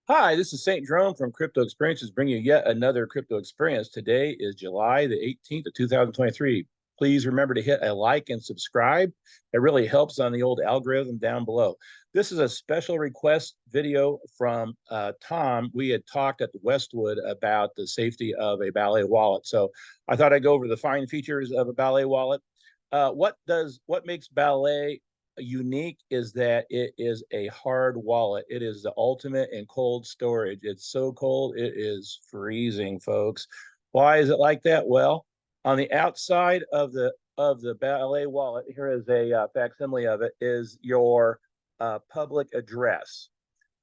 Hi, this is St. Jerome from Crypto Experiences, bringing you yet another crypto experience. Today is July the 18th of 2023. Please remember to hit a like and subscribe. It really helps on the old algorithm down below. This is a special request video from Tom. We had talked at the Westwood about the safety of a Ballet wallet. So I thought I'd go over the fine features of a Ballet wallet. What makes Ballet unique is that it is a hard wallet. It is the ultimate in cold storage. It's so cold, it is freezing, folks. Why is it like that? Well, on the outside of the Ballet wallet, here is a facsimile of it, is your public address.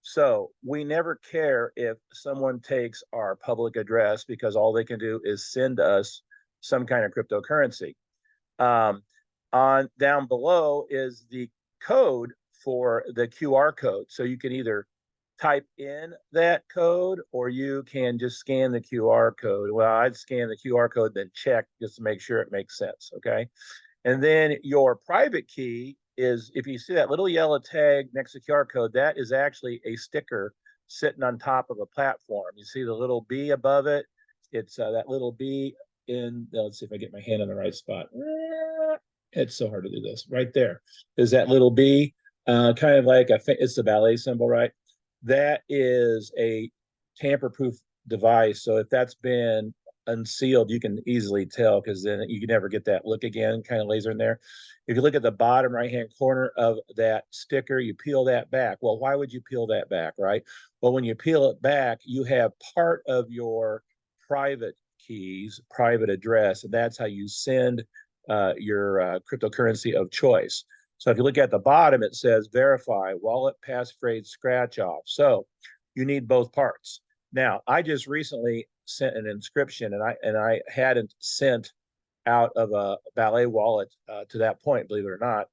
So we never care if someone takes our public address because all they can do is send us some kind of cryptocurrency. Um, on down below is the code for the QR code. So you can either type in that code or you can just scan the QR code. Well, I'd scan the QR code, then check just to make sure it makes sense. Okay. And then your private key is if you see that little yellow tag next to QR code, that is actually a sticker sitting on top of a platform. You see the little B above it? It's that little B in, let's see if I get my hand in the right spot. It's so hard to do this. Right there is that little B, kind of like it's the ballet symbol, right? That is a tamper-proof device. So if that's been unsealed, you can easily tell because then you can never get that look again, kind of laser in there. If you look at the bottom right-hand corner of that sticker, you peel that back. Well, why would you peel that back, right? Well, when you peel it back, you have part of your private keys, private address, and that's how you send your cryptocurrency of choice. So if you look at the bottom, it says verify, wallet, passphrase, scratch off. So you need both parts. Now, I just recently sent an inscription, and I hadn't sent out of a Ballet wallet to that point, believe it or not,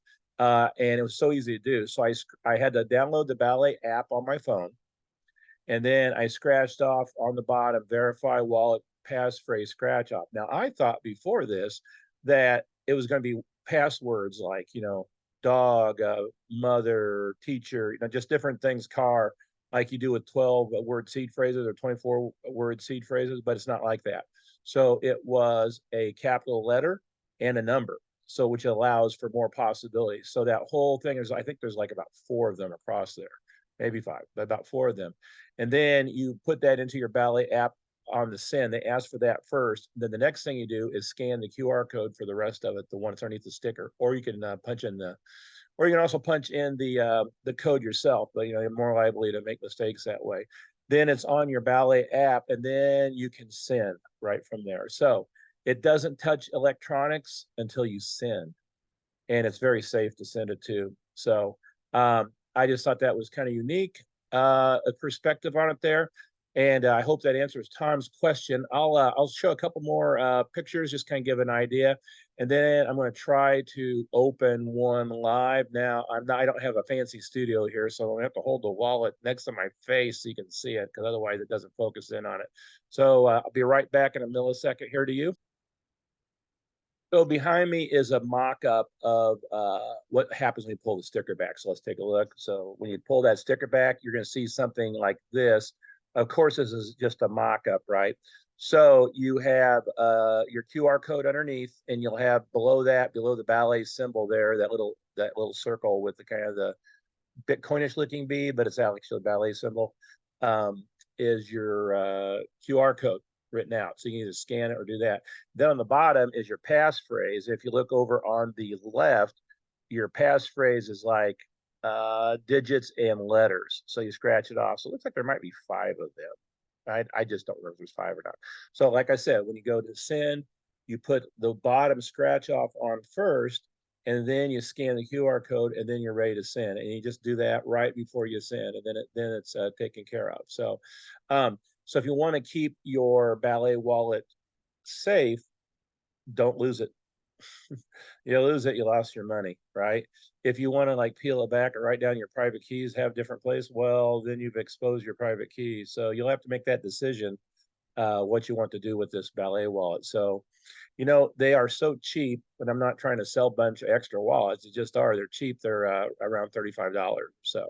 and it was so easy to do. So I had to download the Ballet app on my phone, and then I scratched off on the bottom verify wallet passphrase scratch off. Now I thought before this that it was going to be passwords like dog, mother, teacher, just different things, car, like you do with 12 word seed phrases or 24 word seed phrases, but it's not like that. So it was a capital letter and a number, so which allows for more possibilities. So that whole thing is, I think there's like about four of them across there, maybe five, but about four of them. And then you put that into your Ballet app on the send. They ask for that first. Then the next thing you do is scan the QR code for the rest of it, the one that's underneath the sticker, or you can punch in or you can also punch in the code yourself. But you're more likely to make mistakes that way. Then it's on your Ballet app, and then you can send right from there. So it doesn't touch electronics until you send, and it's very safe to send it to. So I just thought that was kind of unique, a perspective on it there. And I hope that answers Tom's question. I'll show a couple more pictures, just kind of give an idea, and then I'm going to try to open one live. Now I don't have a fancy studio here, so I'm going to have to hold the wallet next to my face so you can see it, because otherwise it doesn't focus in on it. So I'll be right back in a millisecond here to you. So behind me is a mock-up of what happens when you pull the sticker back. So let's take a look. So when you pull that sticker back, you're going to see something like this. Of course, this is just a mock-up, right? So you have your QR code underneath, and you'll have below that, below the ballet symbol there, that little circle with the kind of the Bitcoinish looking B, but it's actually a ballet symbol, um, is your QR code written out. So you can either scan it or do that. Then on the bottom is your passphrase. If you look over on the left, your passphrase is like digits and letters. So you scratch it off. So it looks like there might be five of them. I just don't remember if there's five or not. So like I said, when you go to send, you put the bottom scratch off on first, and then you scan the QR code, and then you're ready to send. And you just do that right before you send, and then it's taken care of. So if you want to keep your Ballet wallet safe, don't lose it. You lose it, you lost your money, right? If you want to like peel it back or write down your private keys, have different place, well, then you've exposed your private keys. So you'll have to make that decision what you want to do with this Ballet wallet. So, they are so cheap, and I'm not trying to sell a bunch of extra wallets. It just are. They're cheap. They're around $35. So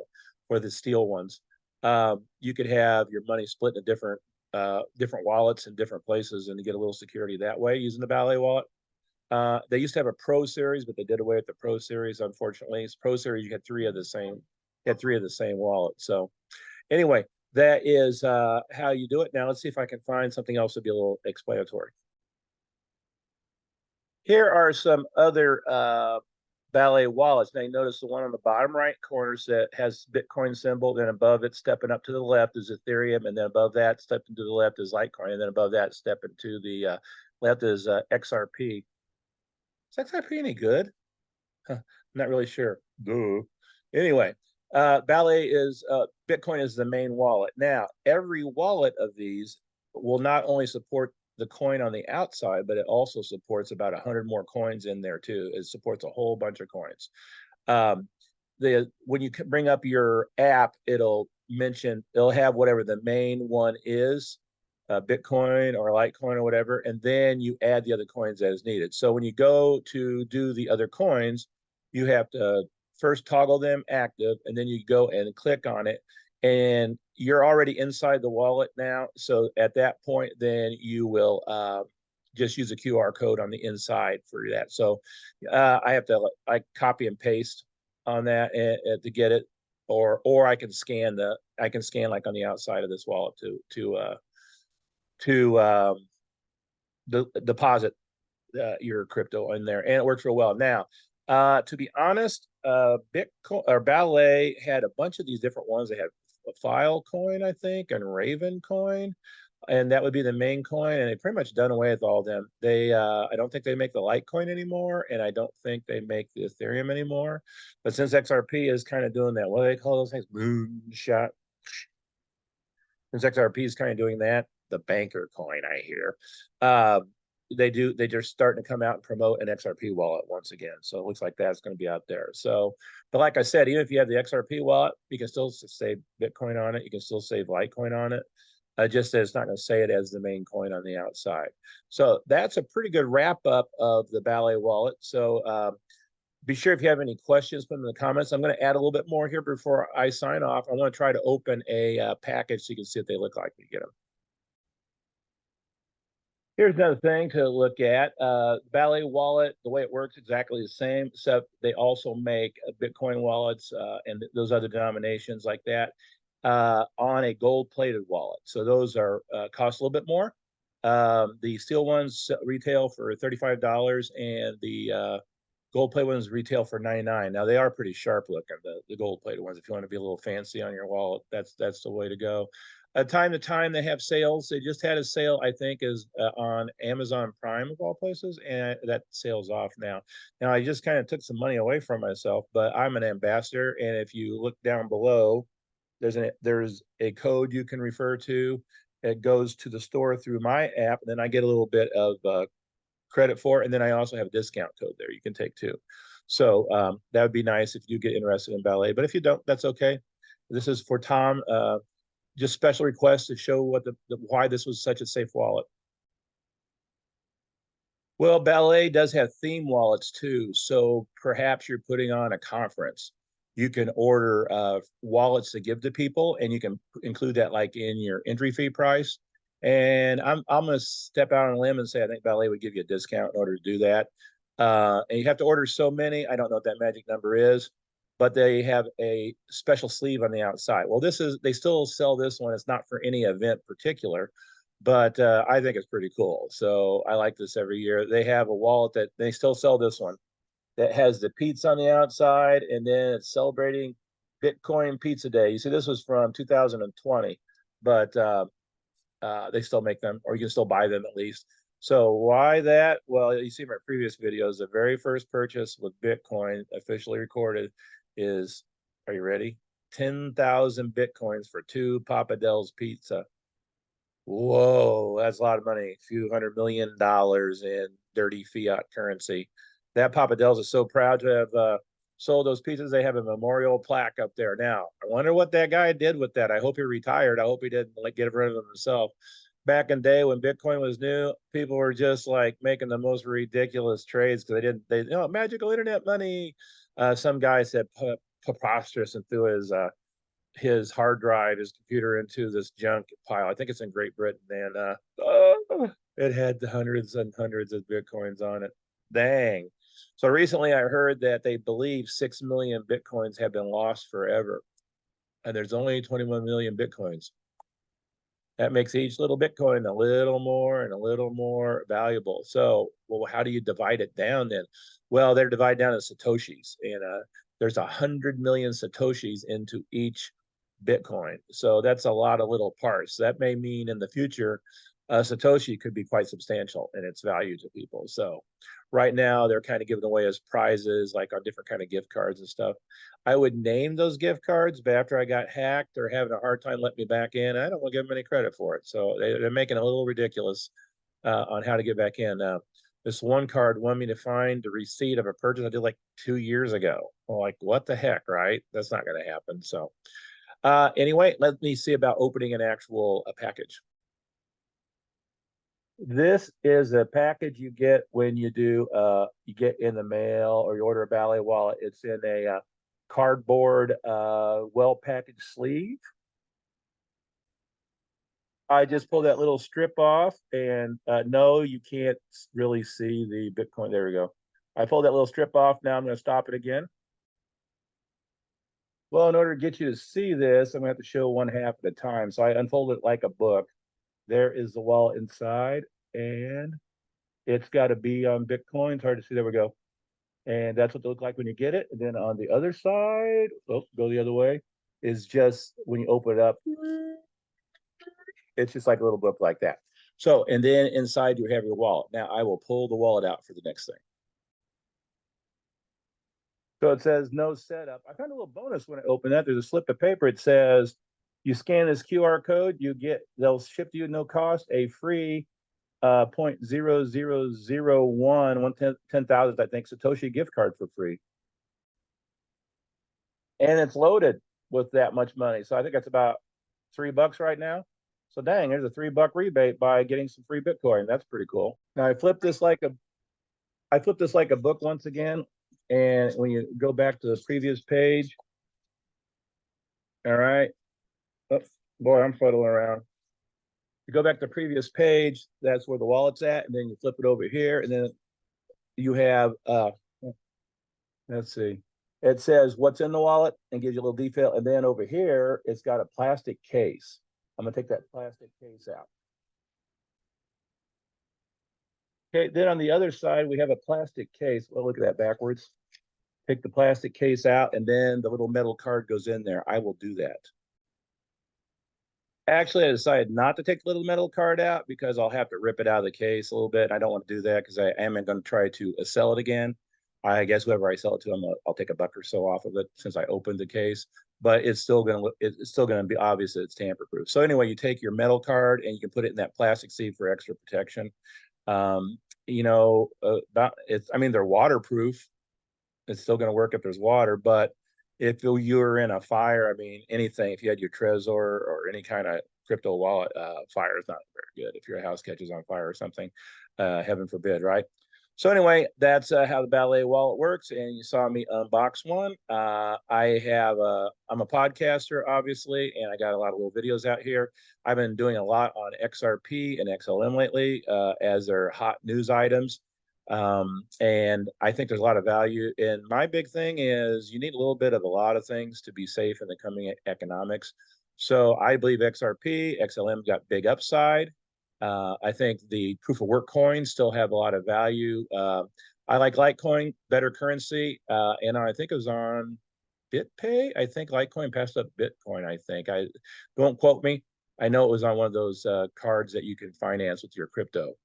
for the steel ones. You could have your money split into different wallets in different places, and you get a little security that way using the Ballet wallet. They used to have a Pro Series, but they did away with the Pro Series, unfortunately. It's Pro Series, you had three of the same wallet. So anyway, that is how you do it. Now let's see if I can find something else to be a little explanatory. Here are some other Ballet wallets. Now you notice the one on the bottom right corner that has Bitcoin symbol. Then above it, stepping up to the left, is Ethereum, and then above that, stepping to the left, is Litecoin, and then above that, stepping to the left, is XRP. Is XRP any good? Huh, not really sure. Duh. Anyway, Ballet is Bitcoin is the main wallet. Now, every wallet of these will not only support the coin on the outside, but it also supports about 100 more coins in there too. It supports a whole bunch of coins. Um, when you bring up your app, it'll have whatever the main one is, Bitcoin or Litecoin or whatever, and then you add the other coins as needed. So when you go to do the other coins, you have to first toggle them active, and then you go and click on it, and you're already inside the wallet now. So at that point, then you will just use a QR code on the inside for that. So I copy and paste on that to get it, or I can scan like on the outside of this wallet to deposit your crypto in there, and it works real well. Now, to be honest, Bitcoin or Ballet had a bunch of these different ones. They had Filecoin, I think, and Raven Coin, and that would be the main coin. And they pretty much done away with all of them. I don't think they make the Litecoin anymore, and I don't think they make the Ethereum anymore. But since XRP is kind of doing that, what do they call those things? Moonshot. Since XRP is kind of doing that, the banker coin, I hear. They're just starting to come out and promote an XRP wallet once again. So it looks like that's going to be out there. So, but like I said, even if you have the XRP wallet, you can still save Bitcoin on it. You can still save Litecoin on it. Just that it's not going to say it as the main coin on the outside. So that's a pretty good wrap up of the Ballet wallet. So be sure if you have any questions, put them in the comments. I'm going to add a little bit more here before I sign off. I want to try to open a package so you can see what they look like when you get them. Here's another thing to look at. Ballet wallet, the way it works, exactly the same, except they also make Bitcoin wallets and those other denominations like that on a gold-plated wallet. So those are cost a little bit more. The steel ones retail for $35, and the gold-plated ones retail for $99. Now they are pretty sharp looking, the gold-plated ones. If you want to be a little fancy on your wallet, that's the way to go. Time to time they have sales. They just had a sale, I think, is on Amazon Prime of all places, and that sale's off now. Now I just kind of took some money away from myself, but I'm an ambassador, and if you look down below, there's a code you can refer to. It goes to the store through my app, and then I get a little bit of credit for it, and then I also have a discount code there you can take too. So that would be nice if you get interested in Ballet, but if you don't, that's okay. This is for Tom. Just special requests to show why this was such a safe wallet. Well, Ballet does have theme wallets too, so perhaps you're putting on a conference. You can order wallets to give to people, and you can include that like in your entry fee price. And I'm going to step out on a limb and say I think Ballet would give you a discount in order to do that. And you have to order so many. I don't know what that magic number is, but they have a special sleeve on the outside. Well, they still sell this one. It's not for any event particular, but I think it's pretty cool. So I like this every year. They have a wallet that they still sell this one that has the pizza on the outside, and then it's celebrating Bitcoin Pizza Day. You see, this was from 2020, but they still make them, or you can still buy them at least. So why that? Well, you see my previous videos, the very first purchase with Bitcoin officially recorded is, are you ready? 10,000 Bitcoins for 2 Papa Del's pizza. Whoa, that's a lot of money. A few $100 million in dirty fiat currency. That Papa Del's is so proud to have sold those pizzas. They have a memorial plaque up there now. I wonder what that guy did with that. I hope he retired. I hope he didn't get rid of them himself. Back in the day when Bitcoin was new, people were just like making the most ridiculous trades because magical internet money. Some guy said preposterous and threw his his hard drive, his computer into this junk pile. I think it's in Great Britain, and it had hundreds and hundreds of Bitcoins on it. Dang. So recently I heard that they believe 6 million Bitcoins have been lost forever, and there's only 21 million Bitcoins. That makes each little Bitcoin a little more and a little more valuable. So, well, how do you divide it down then? Well, they're divided down into Satoshis, and there's 100 million Satoshis into each Bitcoin. So that's a lot of little parts. That may mean in the future, Satoshi could be quite substantial in its value to people. So right now they're kind of giving away as prizes, like on different kind of gift cards and stuff. I would name those gift cards, but after I got hacked, they're having a hard time letting me back in. I don't want to give them any credit for it. So they're making it a little ridiculous on how to get back in. This one card wanted me to find the receipt of a purchase I did like 2 years ago. Well, like, what the heck, right? That's not going to happen. So anyway, let me see about opening an actual package. This is a package you get when you do you get in the mail or you order a Ballet wallet. It's in a cardboard well packaged sleeve. I just pulled that little strip off, and no, you can't really see the Bitcoin. There we go. I pulled that little strip off. Now I'm going to stop it again. Well, in order to get you to see this, I'm going to have to show one half at a time. So I unfold it like a book. There is the wallet inside, and it's got a B on Bitcoin. It's hard to see. There we go. And that's what they look like when you get it. And then on the other side, oh, go the other way, is just when you open it up, it's just like a little book like that. So, and then inside you have your wallet. Now I will pull the wallet out for the next thing. So it says no setup. I found a little bonus when I opened that. There's a slip of paper. It says you scan this QR code, they'll ship to you at no cost a free 0.0001 10,000, I think, Satoshi gift card for free. And it's loaded with that much money. So I think that's about $3 right now. So dang, there's a $3 rebate by getting some free Bitcoin. That's pretty cool. Now I flipped this like a book once again. And when you go back to the previous page, all right. Oh, boy, I'm fuddling around. You go back to the previous page, that's where the wallet's at, and then you flip it over here, and then you have let's see. It says what's in the wallet and gives you a little detail. And then over here, it's got a plastic case. I'm gonna take that plastic case out. Okay, then on the other side, we have a plastic case. Well, look at that backwards. Take the plastic case out, and then the little metal card goes in there. I will do that. Actually, I decided not to take the little metal card out because I'll have to rip it out of the case a little bit. I don't want to do that because I am going to try to sell it again. I guess whoever I sell it to, I'll take $1 or so off of it since I opened the case. But it's still going to be obvious that it's tamper proof. So anyway, you take your metal card and you can put it in that plastic sleeve for extra protection. You know, I mean, they're waterproof. It's still going to work if there's water, but if you were in a fire, I mean, anything, if you had your Trezor or any kind of crypto wallet, fire is not very good. If your house catches on fire or something, heaven forbid, right? So anyway, that's how the Ballet wallet works. And you saw me unbox one. I'm a podcaster, obviously, and I got a lot of little videos out here. I've been doing a lot on XRP and XLM lately as their hot news items. And I think there's a lot of value. And my big thing is you need a little bit of a lot of things to be safe in the coming economics. So I believe XRP, XLM got big upside. I think the proof of work coins still have a lot of value. I like Litecoin, better currency. And I think it was on BitPay. I think Litecoin passed up Bitcoin. I don't quote me. I know it was on one of those cards that you can finance with your crypto.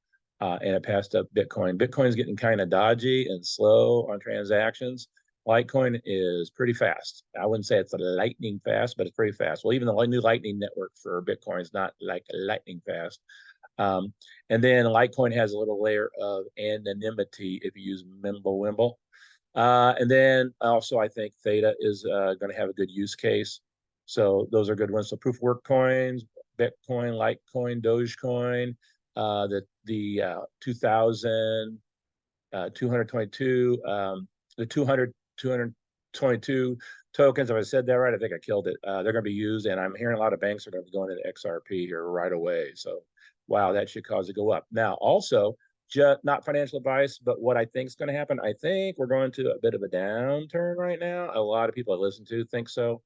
And it passed up Bitcoin. Bitcoin is getting kind of dodgy and slow on transactions. Litecoin is pretty fast. I wouldn't say it's a lightning fast, but it's pretty fast. Well, even the new Lightning network for Bitcoin is not like lightning fast. And then Litecoin has a little layer of anonymity if you use Mimblewimble. And then also I think Theta is going to have a good use case. So those are good ones. So proof of work coins, Bitcoin, Litecoin, Dogecoin, the 2,222, the 200 22 tokens. If I said that right, I think I killed it. They're going to be used, and I'm hearing a lot of banks are going to be going into XRP here right away. So, wow, that should cause it to go up. Now, also, just not financial advice, but what I think is going to happen. I think we're going to a bit of a downturn right now. A lot of people I listen to think so.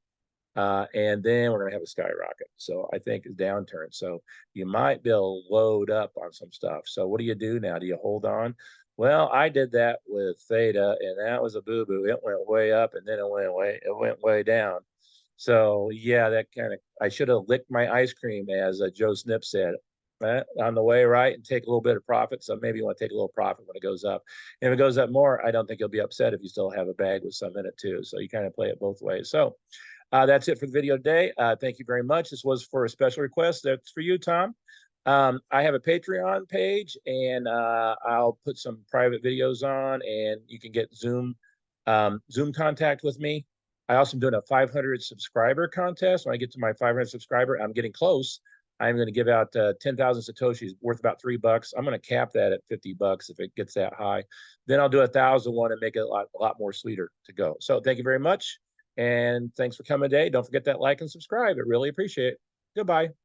And then we're going to have a skyrocket. So I think it's downturn. So you might be able to load up on some stuff. So what do you do now? Do you hold on? Well, I did that with Theta, and that was a boo boo. It went way up, and then it went way down. So yeah, that kind of I should have licked my ice cream, as Joe Snip said. On the way, right, and take a little bit of profit. So maybe you want to take a little profit when it goes up. And if it goes up more, I don't think you'll be upset if you still have a bag with some in it too. So you kind of play it both ways. So that's it for the video today. Thank you very much. This was for a special request. That's for you, Tom. I have a Patreon page, and I'll put some private videos on, and you can get Zoom contact with me. I also am doing a 500 subscriber contest. When I get to my 500 subscriber, I'm getting close. I'm going to give out 10,000 Satoshis worth about $3. I'm going to cap that at $50 if it gets that high. Then I'll do 1,000 one and make it a lot more sweeter to go. So thank you very much. And thanks for coming today. Don't forget that like and subscribe. I really appreciate it. Goodbye.